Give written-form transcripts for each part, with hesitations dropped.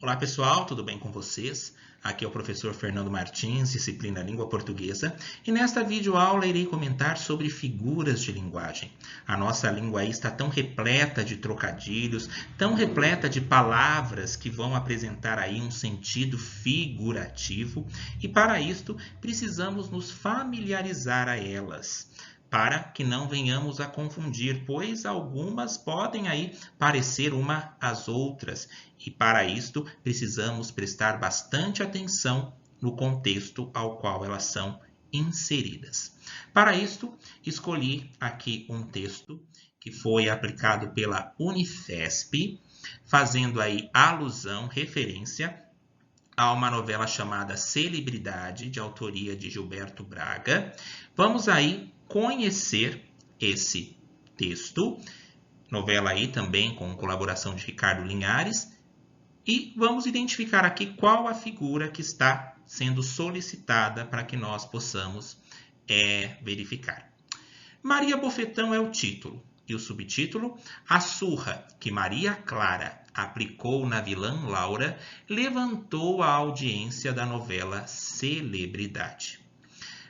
Olá pessoal, tudo bem com vocês? Aqui é o professor Fernando Martins, disciplina Língua Portuguesa, e nesta videoaula irei comentar sobre figuras de linguagem. A nossa língua aí está tão repleta de trocadilhos, tão repleta de palavras que vão apresentar aí um sentido figurativo, e para isto precisamos nos familiarizar a elas, para que não venhamos a confundir, pois algumas podem aí parecer uma às outras, e para isto precisamos prestar bastante atenção no contexto ao qual elas são inseridas. Para isto, escolhi aqui um texto que foi aplicado pela Unifesp, fazendo aí alusão, referência a uma novela chamada Celebridade, de autoria de Gilberto Braga. Vamos aí conhecer esse texto, novela aí também com colaboração de Ricardo Linhares, e vamos identificar aqui qual a figura que está sendo solicitada para que nós possamos verificar. Maria Bofetão é o título, e o subtítulo: a surra que Maria Clara aplicou na vilã Laura levantou a audiência da novela Celebridade.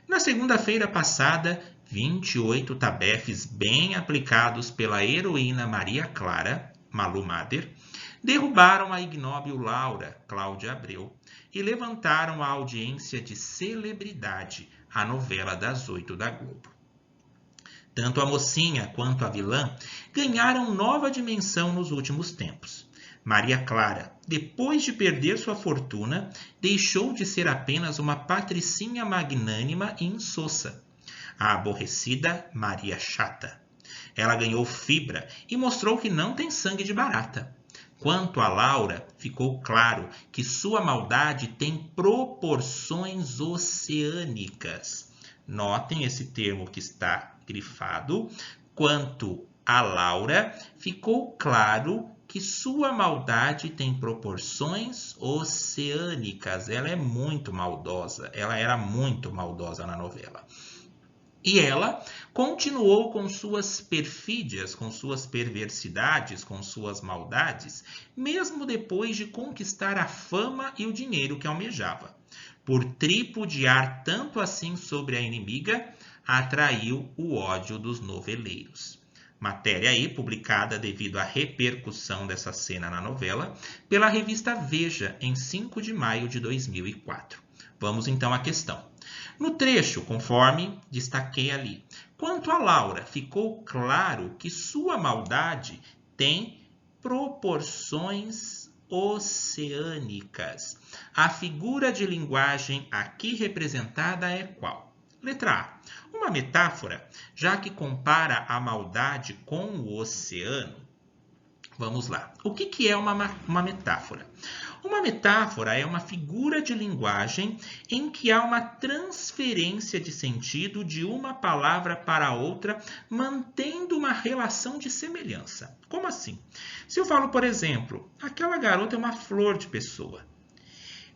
Na segunda-feira passada, 28 tabefes bem aplicados pela heroína Maria Clara, Malu Mader, derrubaram a ignóbil Laura, Cláudia Abreu, e levantaram a audiência de Celebridade, a novela das 8 da Globo. Tanto a mocinha quanto a vilã ganharam nova dimensão nos últimos tempos. Maria Clara, depois de perder sua fortuna, deixou de ser apenas uma patricinha magnânima e insossa, a aborrecida Maria Chata. Ela ganhou fibra e mostrou que não tem sangue de barata. Quanto a Laura, ficou claro que sua maldade tem proporções oceânicas. Notem esse termo que está grifado. Quanto a Laura, ficou claro que sua maldade tem proporções oceânicas. Ela é muito maldosa. Ela era muito maldosa na novela. E ela continuou com suas perfídias, com suas perversidades, com suas maldades, mesmo depois de conquistar a fama e o dinheiro que almejava. Por tripudiar tanto assim sobre a inimiga, atraiu o ódio dos noveleiros. Matéria aí publicada devido à repercussão dessa cena na novela pela revista Veja em 5 de maio de 2004. Vamos então à questão. No trecho, conforme destaquei ali, quanto a Laura, ficou claro que sua maldade tem proporções oceânicas. A figura de linguagem aqui representada é qual? Letra A. Uma metáfora, já que compara a maldade com o oceano. Vamos lá. O que é uma metáfora? Uma metáfora é uma figura de linguagem em que há uma transferência de sentido de uma palavra para outra, mantendo uma relação de semelhança. Como assim? Se eu falo, por exemplo, aquela garota é uma flor de pessoa.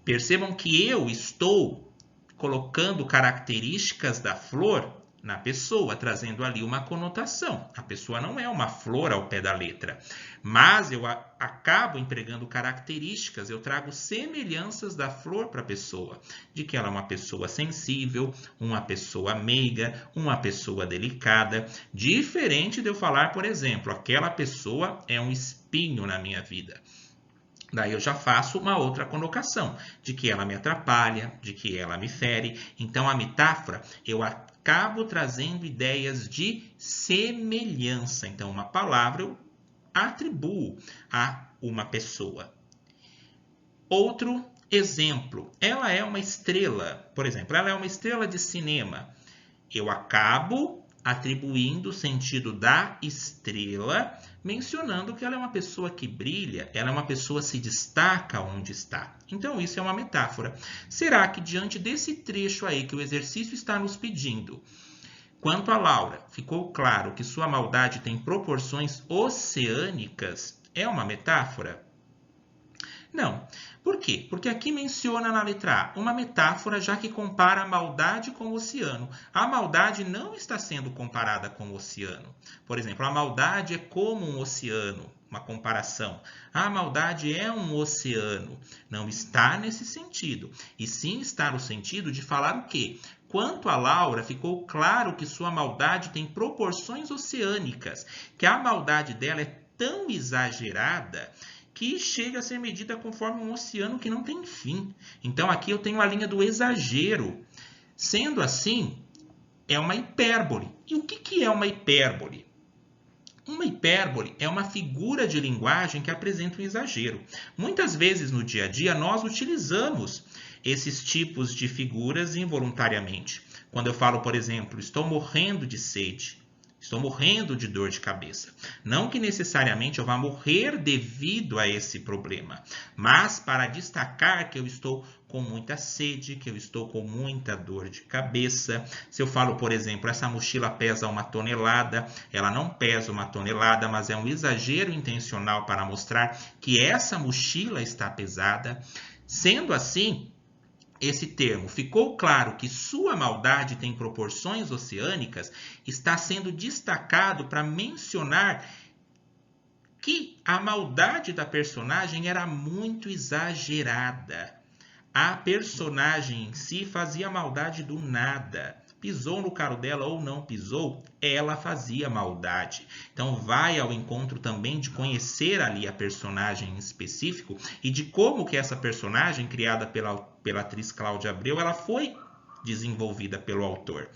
Percebam que eu estou colocando características da flor na pessoa, trazendo ali uma conotação. A pessoa não é uma flor ao pé da letra, mas eu acabo empregando características, eu trago semelhanças da flor para a pessoa, de que ela é uma pessoa sensível, uma pessoa meiga, uma pessoa delicada, diferente de eu falar, por exemplo, aquela pessoa é um espinho na minha vida. Daí eu já faço uma outra conotação, de que ela me atrapalha, de que ela me fere. Então, a metáfora, eu acabo trazendo ideias de semelhança. Então, uma palavra eu atribuo a uma pessoa. Outro exemplo, ela é uma estrela. Por exemplo, ela é uma estrela de cinema. Eu acabo atribuindo o sentido da estrela, mencionando que ela é uma pessoa que brilha, ela é uma pessoa que se destaca onde está. Então, isso é uma metáfora. Será que diante desse trecho aí que o exercício está nos pedindo, quanto a Laura, ficou claro que sua maldade tem proporções oceânicas, é uma metáfora? Não. Por quê? Porque aqui menciona na letra A uma metáfora, já que compara a maldade com o oceano. A maldade não está sendo comparada com o oceano. Por exemplo, a maldade é como um oceano. uma comparação. A maldade é um oceano. Não está nesse sentido. E sim está no sentido de falar o quê? Quanto a Laura, ficou claro que sua maldade tem proporções oceânicas, que a maldade dela é tão exagerada que chega a ser medida conforme um oceano que não tem fim. Então aqui eu tenho a linha do exagero. Sendo assim, é uma hipérbole. E o que é uma hipérbole? Uma hipérbole é uma figura de linguagem que apresenta um exagero. Muitas vezes no dia a dia nós utilizamos esses tipos de figuras involuntariamente. Quando eu falo, por exemplo, estou morrendo de sede, estou morrendo de dor de cabeça. Não que necessariamente eu vá morrer devido a esse problema, mas para destacar que eu estou com muita sede, que eu estou com muita dor de cabeça. Se eu falo, por exemplo, essa mochila pesa 1 tonelada, ela não pesa 1 tonelada, mas é um exagero intencional para mostrar que essa mochila está pesada. Sendo assim, esse termo ficou claro que sua maldade tem proporções oceânicas, está sendo destacado para mencionar que a maldade da personagem era muito exagerada. A personagem em si fazia maldade do nada. Pisou no carro dela ou não pisou, ela fazia maldade. Então vai ao encontro também de conhecer ali a personagem em específico e de como que essa personagem, criada pela atriz Cláudia Abreu, ela foi desenvolvida pelo autor.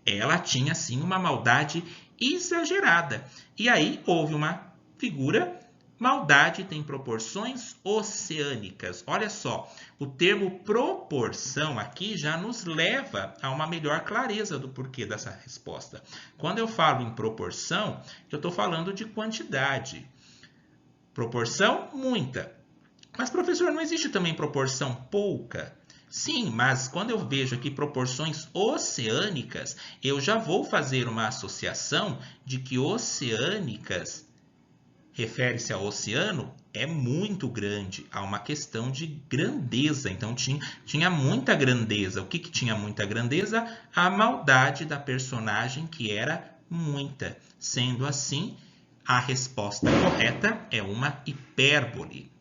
Ela tinha sim uma maldade exagerada. E aí houve uma figura. Maldade tem proporções oceânicas. Olha só, o termo proporção aqui já nos leva a uma melhor clareza do porquê dessa resposta. Quando eu falo em proporção, eu estou falando de quantidade. Proporção, muita. Mas, professor, não existe também proporção pouca? Sim, mas quando eu vejo aqui proporções oceânicas, eu já vou fazer uma associação de que oceânicas refere-se ao oceano, é muito grande, há uma questão de grandeza. Então tinha muita grandeza. O que tinha muita grandeza? A maldade da personagem, que era muita. Sendo assim, a resposta correta é uma hipérbole.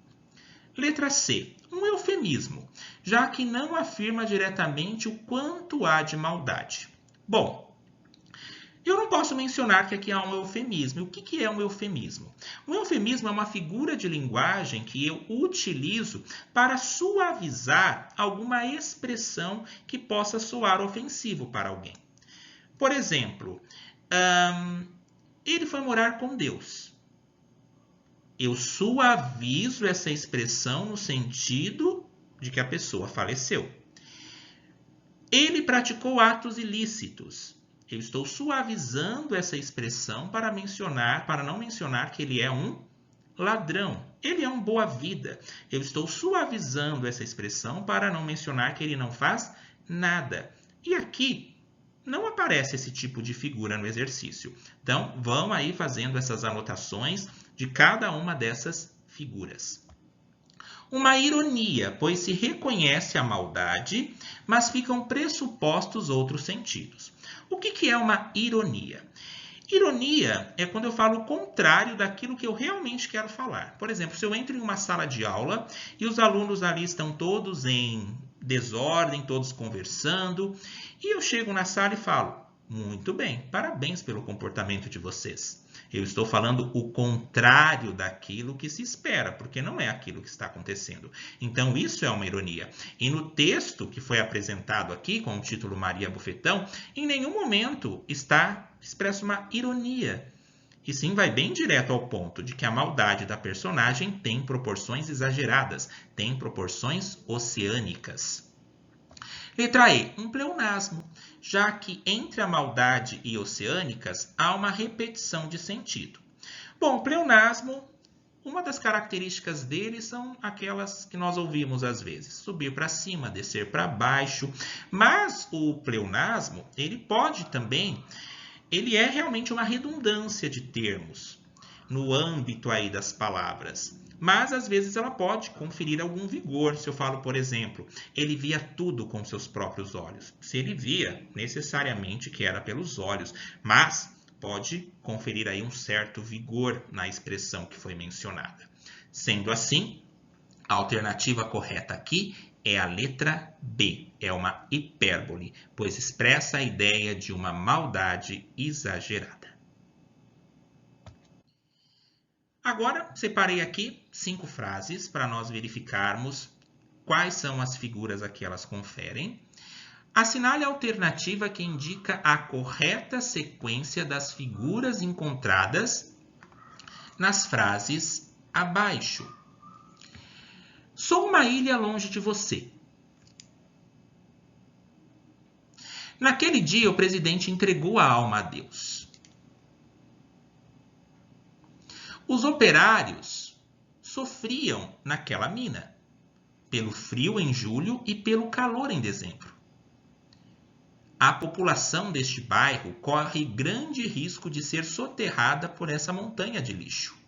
Letra C. Um eufemismo, já que não afirma diretamente o quanto há de maldade. Bom, eu não posso mencionar que aqui há um eufemismo. O que é um eufemismo? Um eufemismo é uma figura de linguagem que eu utilizo para suavizar alguma expressão que possa soar ofensivo para alguém. Por exemplo, ele foi morar com Deus. Eu suavizo essa expressão no sentido de que a pessoa faleceu. Ele praticou atos ilícitos. Eu estou suavizando essa expressão para não mencionar que ele é um ladrão. Ele é um boa-vida. Eu estou suavizando essa expressão para não mencionar que ele não faz nada. E aqui não aparece esse tipo de figura no exercício. Então, vão aí fazendo essas anotações de cada uma dessas figuras. Uma ironia, pois se reconhece a maldade, mas ficam pressupostos outros sentidos. O que é uma ironia? Ironia é quando eu falo o contrário daquilo que eu realmente quero falar. Por exemplo, se eu entro em uma sala de aula e os alunos ali estão todos em desordem, todos conversando, e eu chego na sala e falo: muito bem, parabéns pelo comportamento de vocês. Eu estou falando o contrário daquilo que se espera, porque não é aquilo que está acontecendo. Então, isso é uma ironia. E no texto que foi apresentado aqui, com o título Maria Bufetão, em nenhum momento está expressa uma ironia. E sim, vai bem direto ao ponto de que a maldade da personagem tem proporções exageradas, tem proporções oceânicas. Letra E, um pleonasmo, já que entre a maldade e oceânicas há uma repetição de sentido. Bom, pleonasmo, uma das características dele são aquelas que nós ouvimos às vezes, subir para cima, descer para baixo, mas o pleonasmo, ele pode também, ele é realmente uma redundância de termos no âmbito aí das palavras. Mas, às vezes, ela pode conferir algum vigor. Se eu falo, por exemplo, ele via tudo com seus próprios olhos. Se ele via, necessariamente que era pelos olhos. Mas, pode conferir aí um certo vigor na expressão que foi mencionada. Sendo assim, a alternativa correta aqui é a letra B, é uma hipérbole, pois expressa a ideia de uma maldade exagerada. Agora, separei aqui 5 frases para nós verificarmos quais são as figuras a que elas conferem. Assinale a alternativa que indica a correta sequência das figuras encontradas nas frases abaixo. Sou uma ilha longe de você. Naquele dia, o presidente entregou a alma a Deus. Os operários sofriam naquela mina, pelo frio em julho e pelo calor em dezembro. A população deste bairro corre grande risco de ser soterrada por essa montanha de lixo.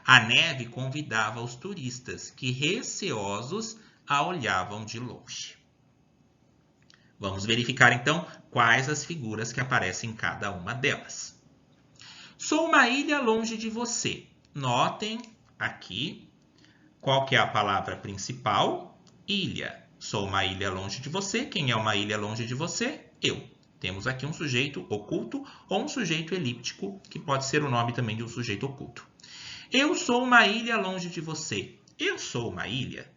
A neve convidava os turistas, que receosos a olhavam de longe. Vamos verificar então quais as figuras que aparecem em cada uma delas. Sou uma ilha longe de você. Notem aqui qual que é a palavra principal, ilha. Sou uma ilha longe de você. Quem é uma ilha longe de você? Eu. Temos aqui um sujeito oculto ou um sujeito elíptico, que pode ser o nome também de um sujeito oculto. Eu sou uma ilha longe de você. Eu sou uma ilha.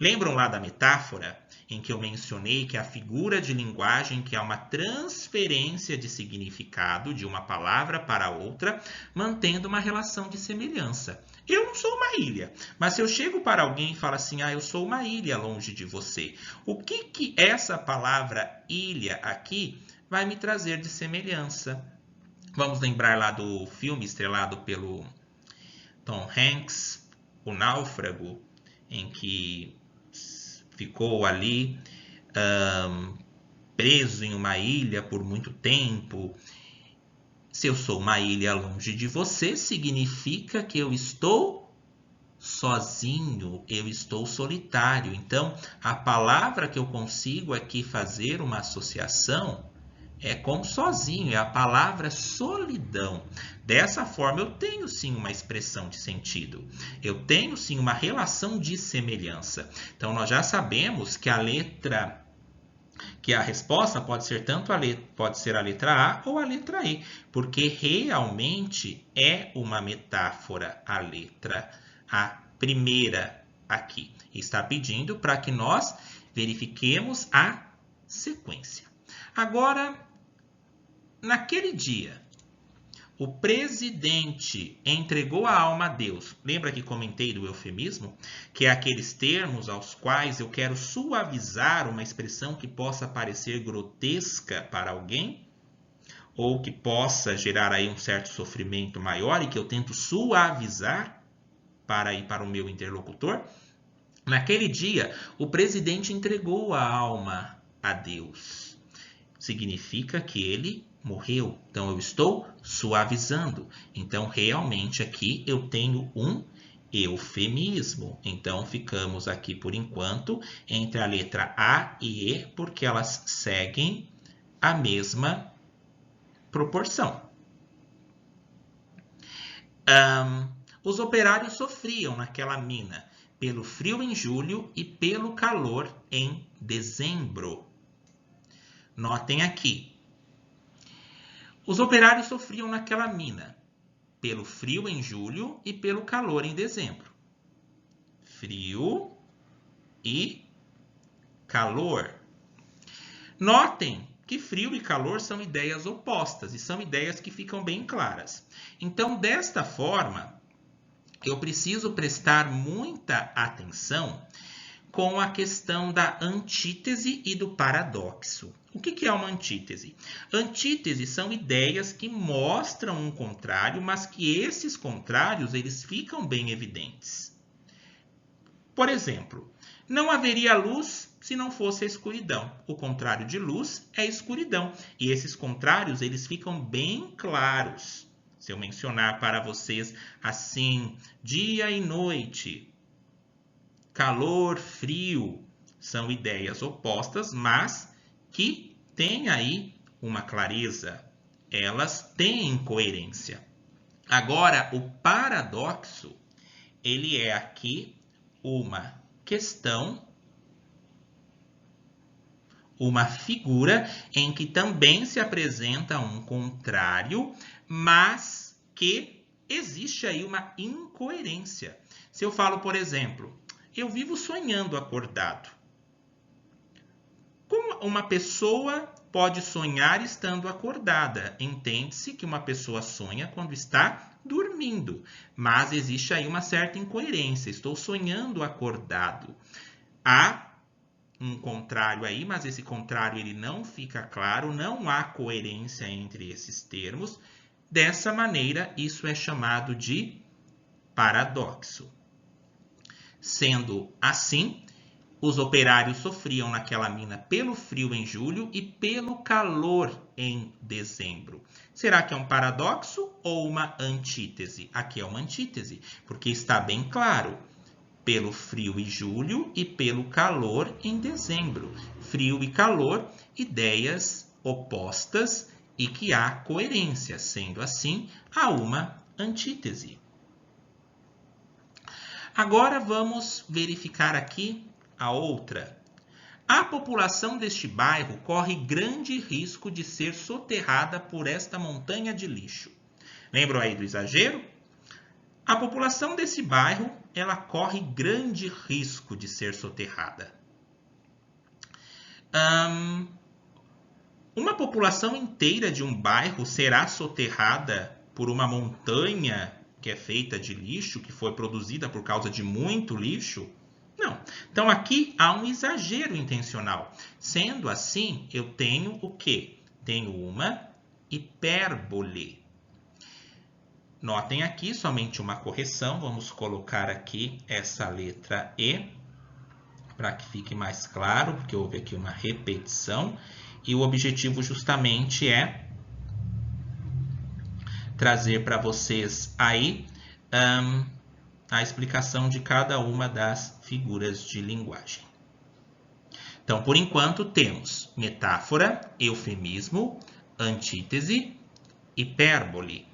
Lembram lá da metáfora em que eu mencionei que a figura de linguagem que é uma transferência de significado de uma palavra para outra, mantendo uma relação de semelhança. Eu não sou uma ilha, mas se eu chego para alguém e falo assim, eu sou uma ilha longe de você, o que essa palavra ilha aqui vai me trazer de semelhança? Vamos lembrar lá do filme estrelado pelo Tom Hanks, O Náufrago, em que ficou ali preso em uma ilha por muito tempo. Se eu sou uma ilha longe de você, significa que eu estou sozinho, eu estou solitário. Então, a palavra que eu consigo aqui fazer uma associação é com sozinho, é a palavra solidão. Dessa forma, eu tenho sim uma expressão de sentido. Eu tenho sim uma relação de semelhança. Então, nós já sabemos que a resposta pode ser pode ser a letra A ou a letra E, porque realmente é uma metáfora a letra A, primeira aqui. Está pedindo para que nós verifiquemos a sequência. Agora, naquele dia, o presidente entregou a alma a Deus. Lembra que comentei do eufemismo? Que é aqueles termos aos quais eu quero suavizar uma expressão que possa parecer grotesca para alguém, ou que possa gerar aí um certo sofrimento maior e que eu tento suavizar para ir para o meu interlocutor. Naquele dia, o presidente entregou a alma a Deus. Significa que ele morreu. Então, eu estou suavizando. Então, realmente aqui eu tenho um eufemismo. Então, ficamos aqui, por enquanto, entre a letra A e E, porque elas seguem a mesma proporção. Os operários sofriam naquela mina pelo frio em julho e pelo calor em dezembro. Notem aqui. Os operários sofriam naquela mina pelo frio em julho e pelo calor em dezembro. Frio e calor. Notem que frio e calor são ideias opostas e são ideias que ficam bem claras. Então, desta forma, eu preciso prestar muita atenção com a questão da antítese e do paradoxo. O que é uma antítese? Antítese são ideias que mostram um contrário, mas que esses contrários eles ficam bem evidentes. Por exemplo, não haveria luz se não fosse a escuridão. O contrário de luz é escuridão. E esses contrários eles ficam bem claros. Se eu mencionar para vocês assim, dia e noite, calor, frio, são ideias opostas, mas que têm aí uma clareza. elas têm coerência. Agora, o paradoxo, ele é aqui uma questão, uma figura em que também se apresenta um contrário, mas que existe aí uma incoerência. Se eu falo, por exemplo, eu vivo sonhando acordado. Como uma pessoa pode sonhar estando acordada? Entende-se que uma pessoa sonha quando está dormindo, mas existe aí uma certa incoerência. Estou sonhando acordado. Há um contrário aí, mas esse contrário ele não fica claro, não há coerência entre esses termos. Dessa maneira, isso é chamado de paradoxo. Sendo assim, os operários sofriam naquela mina pelo frio em julho e pelo calor em dezembro. Será que é um paradoxo ou uma antítese? Aqui é uma antítese, porque está bem claro. Pelo frio em julho e pelo calor em dezembro. Frio e calor, ideias opostas e que há coerência, sendo assim, há uma antítese. Agora vamos verificar aqui a outra. A população deste bairro corre grande risco de ser soterrada por esta montanha de lixo. Lembram aí do exagero? A população desse bairro, ela corre grande risco de ser soterrada. Uma população inteira de um bairro será soterrada por uma montanha que é feita de lixo, que foi produzida por causa de muito lixo? Não. Então, aqui há um exagero intencional. Sendo assim, eu tenho o quê? Tenho uma hipérbole. Notem aqui somente uma correção. Vamos colocar aqui essa letra E, para que fique mais claro, porque houve aqui uma repetição. E o objetivo justamente é trazer para vocês aí a explicação de cada uma das figuras de linguagem. Então, por enquanto, temos metáfora, eufemismo, antítese, hipérbole.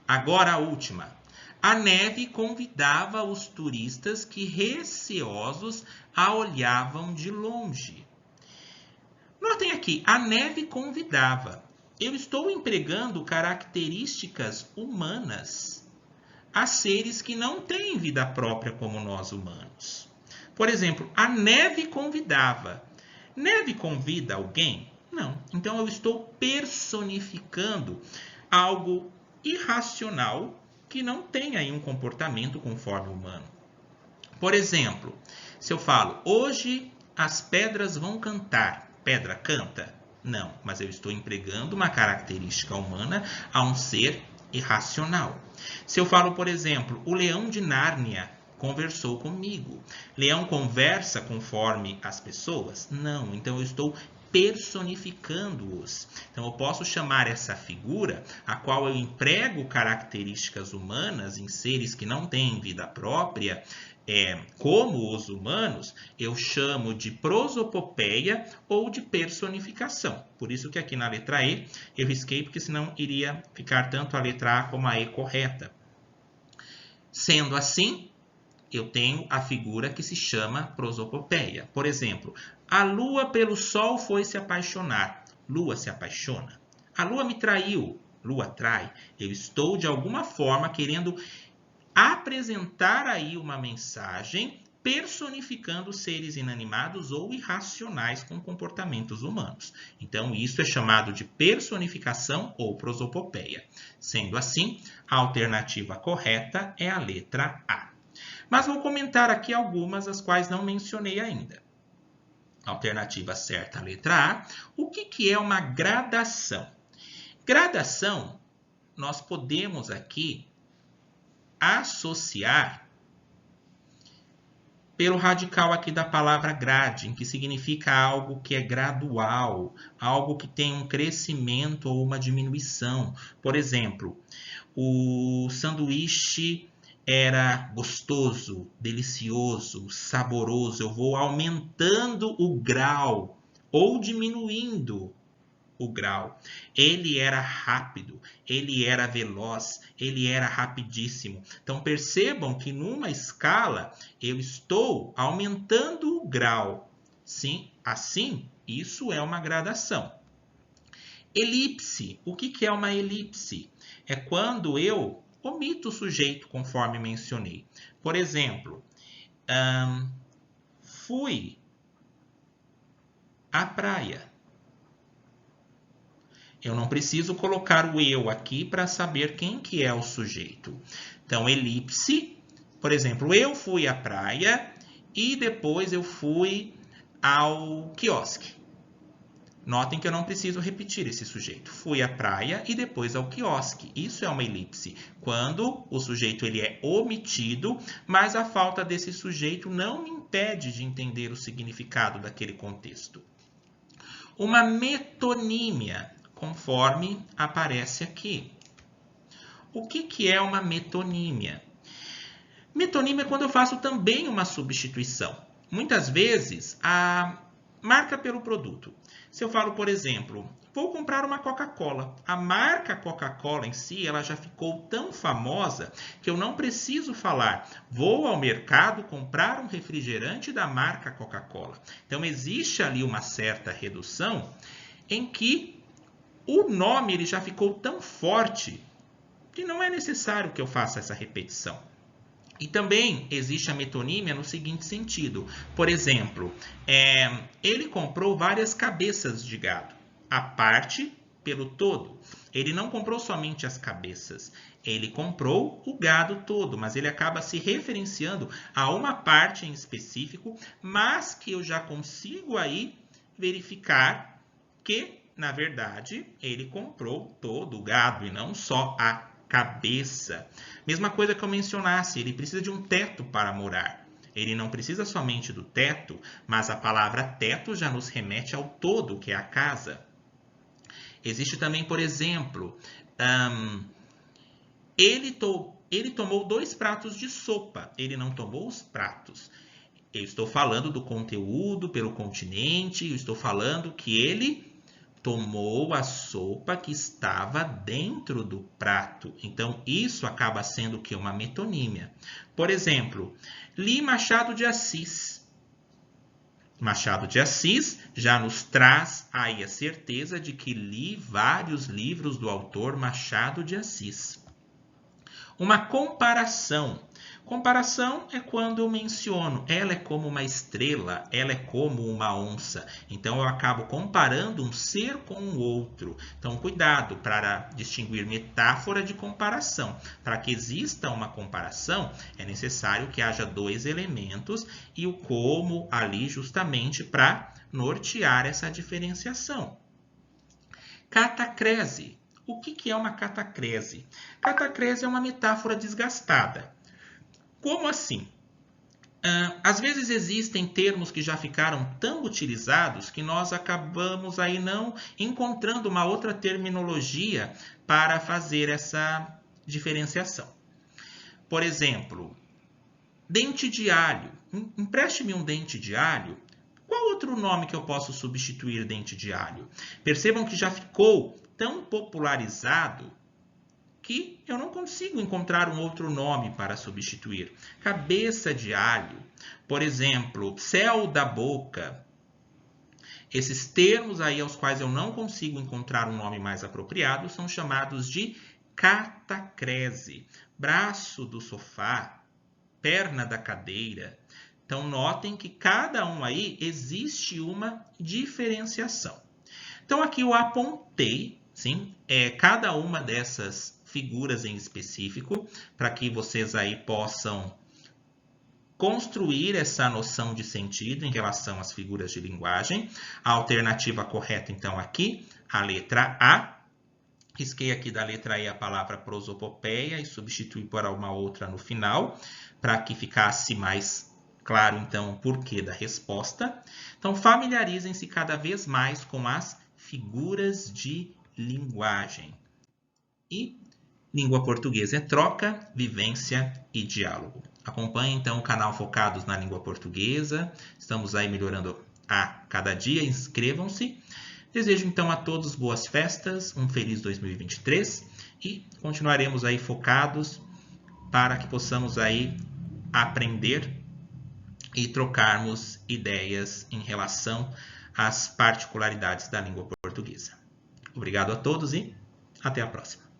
Agora a última. A neve convidava os turistas que, receosos, a olhavam de longe. Notem aqui, a neve convidava. Eu estou empregando características humanas a seres que não têm vida própria como nós humanos. Por exemplo, a neve convidava. Neve convida alguém? Não. Então eu estou personificando algo irracional que não tem aí um comportamento conforme o humano. Por exemplo, se eu falo, hoje as pedras vão cantar. Pedra canta? Não, mas eu estou empregando uma característica humana a um ser irracional. Se eu falo, por exemplo, o leão de Nárnia conversou comigo. Leão conversa conforme as pessoas? Não, então eu estou personificando-os. Então eu posso chamar essa figura, a qual eu emprego características humanas em seres que não têm vida própria, como os humanos, eu chamo de prosopopeia ou de personificação. Por isso que aqui na letra E eu risquei, porque senão iria ficar tanto a letra A como a E correta. Sendo assim, eu tenho a figura que se chama prosopopeia. Por exemplo, a lua pelo sol foi se apaixonar. Lua se apaixona. A lua me traiu. Lua trai. Eu estou, de alguma forma, querendo apresentar aí uma mensagem personificando seres inanimados ou irracionais com comportamentos humanos. Então, isso é chamado de personificação ou prosopopeia. Sendo assim, a alternativa correta é a letra A. Mas vou comentar aqui algumas, as quais não mencionei ainda. Alternativa certa, a letra A. O que é uma gradação? Gradação, nós podemos aqui associar pelo radical aqui da palavra grade, que significa algo que é gradual, algo que tem um crescimento ou uma diminuição. Por exemplo, o sanduíche era gostoso, delicioso, saboroso. Eu vou aumentando o grau ou diminuindo o grau. Ele era rápido, ele era veloz, ele era rapidíssimo. Então percebam que numa escala eu estou aumentando o grau. Sim, assim, isso é uma gradação. Elipse. O que é uma elipse? É quando eu omito o sujeito, conforme mencionei. Por exemplo, fui à praia. Eu não preciso colocar o eu aqui para saber quem que é o sujeito. Então, elipse, por exemplo, eu fui à praia e depois eu fui ao quiosque. Notem que eu não preciso repetir esse sujeito. Fui à praia e depois ao quiosque. Isso é uma elipse, quando o sujeito ele é omitido, mas a falta desse sujeito não me impede de entender o significado daquele contexto. Uma metonímia, conforme aparece aqui. O que é uma metonímia? Metonímia é quando eu faço também uma substituição. Muitas vezes, a marca pelo produto. Se eu falo, por exemplo, vou comprar uma Coca-Cola. A marca Coca-Cola em si, ela já ficou tão famosa que eu não preciso falar, vou ao mercado comprar um refrigerante da marca Coca-Cola. Então, existe ali uma certa redução em que o nome ele já ficou tão forte que não é necessário que eu faça essa repetição. E também existe a metonímia no seguinte sentido. Por exemplo, ele comprou várias cabeças de gado. A parte pelo todo. Ele não comprou somente as cabeças. Ele comprou o gado todo, mas ele acaba se referenciando a uma parte em específico, mas que eu já consigo aí verificar que, na verdade, ele comprou todo o gado e não só a cabeça. Mesma coisa que eu mencionasse, ele precisa de um teto para morar. Ele não precisa somente do teto, mas a palavra teto já nos remete ao todo, que é a casa. Existe também, por exemplo, ele tomou 2 pratos de sopa, ele não tomou os pratos. Eu estou falando do conteúdo pelo continente, eu estou falando que ele tomou a sopa que estava dentro do prato. Então, isso acaba sendo o quê? Uma metonímia. Por exemplo, li Machado de Assis. Machado de Assis já nos traz aí a certeza de que li vários livros do autor Machado de Assis. Uma comparação. Comparação é quando eu menciono, ela é como uma estrela, ela é como uma onça. Então, eu acabo comparando um ser com o outro. Então, cuidado para distinguir metáfora de comparação. Para que exista uma comparação, é necessário que haja 2 elementos e o como ali justamente para nortear essa diferenciação. Catacrese. O que é uma catacrese? Catacrese é uma metáfora desgastada. Como assim? Às vezes existem termos que já ficaram tão utilizados que nós acabamos aí não encontrando uma outra terminologia para fazer essa diferenciação. Por exemplo, dente de alho. Empreste-me um dente de alho. Qual outro nome que eu posso substituir dente de alho? Percebam que já ficou tão popularizado que eu não consigo encontrar um outro nome para substituir. Cabeça de alho, por exemplo, céu da boca. Esses termos aí aos quais eu não consigo encontrar um nome mais apropriado são chamados de catacrese. Braço do sofá, perna da cadeira. Então, notem que cada um aí existe uma diferenciação. Então, aqui eu apontei, sim, cada uma dessas figuras em específico, para que vocês aí possam construir essa noção de sentido em relação às figuras de linguagem. A alternativa correta, então, aqui, a letra A. Risquei aqui da letra E a palavra prosopopeia e substituí por uma outra no final, para que ficasse mais claro, então, o porquê da resposta. Então, familiarizem-se cada vez mais com as figuras de linguagem. E língua portuguesa é troca, vivência e diálogo. Acompanhe, então, o canal Focados na Língua Portuguesa. Estamos aí melhorando a cada dia. Inscrevam-se. Desejo então a todos boas festas, um feliz 2023 e continuaremos aí focados para que possamos aí aprender e trocarmos ideias em relação às particularidades da língua portuguesa. Obrigado a todos e até a próxima.